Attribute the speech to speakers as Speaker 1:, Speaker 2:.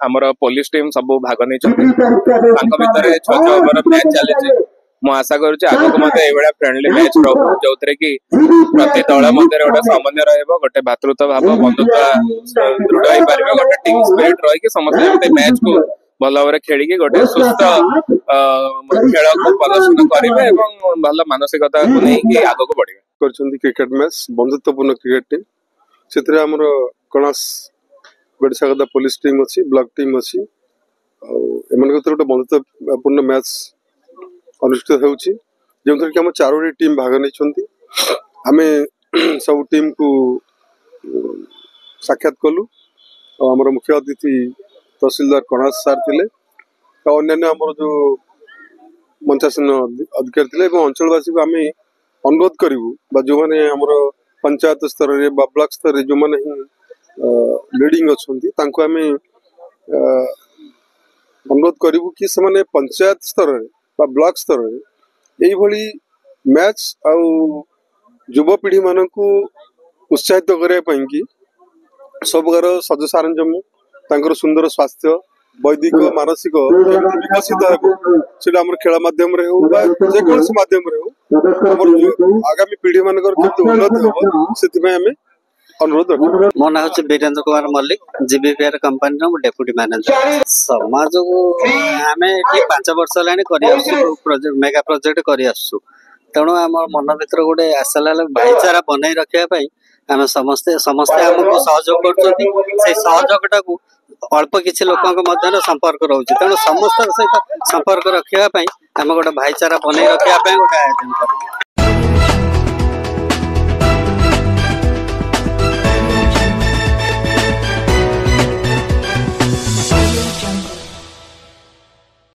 Speaker 1: आमर police team सब भाग नहीं भितर 6 ओवर मैच चली मु आशा करुच्ची आगक मत फ्रेंडली मैच रहू जो कि प्रति दल मध्य गोटे समन्वय रहा गोटे भातृत्व भाव बंधुत्व दृढ़ हो पारे गोटे टीम स्पिरिट रही समस्त मैच को भल भाव खेलिकी गोटे सुस्थ खेल को प्रदर्शन करेंगे भल मानसिकता को लेकिन आगक बढ़े
Speaker 2: क्रिकेट मैच बंधुत्वपूर्ण क्रिकेट टीम से आमर कणास बेड़सागदा पुलिस टीम अच्छी ब्लॉक टीम अच्छी एम गोटे बंधुत्वपूर्ण मैच अनुष्ठित होउची जो कि आम 4टी टीम भाग नहीं आमे सब टीम को साक्षात कलु आमर मुख्य अतिथि तहसीलदार कणास सार थे अन्य आमर जो मंचासन अधिकारी थे अंचलवासी को आम अनुरोध करूँ जो मैंने आमर पंचायत स्तर रे ब्लॉक स्तर रे जो मैंने लीडिंग अच्छा आम अनुरोध करूँ कि से पंचायत स्तर ब्लॉक स्तर यही मैच आउ युवपीढ़ी मान को उत्साहित करने सब प्रकार सज सारंजम सुंदर स्वास्थ्य वैदिक मानसिक विकसित हो खेल मध्यम जेकोसी मध्यम आगामी पीढ़ी मान उन्नति हम से अनुरोध
Speaker 3: मो ना हूँ Virendra Kumar Mallik GBPR company deputy manager समाज को आम 5 वर्ष है मेगा प्रोजेक्ट कर तेणु आम मन भर गोटे आशा लगे भाईचारा बनई रखापी आम समस्ते आमको सहयोग कर सहयोगटा को अल्प किसी लोक संपर्क रोचे तेणु समस्त सहित संपर्क रखापी आम गोटे भाईचारा बनई रखापी गोटे आयोजन कर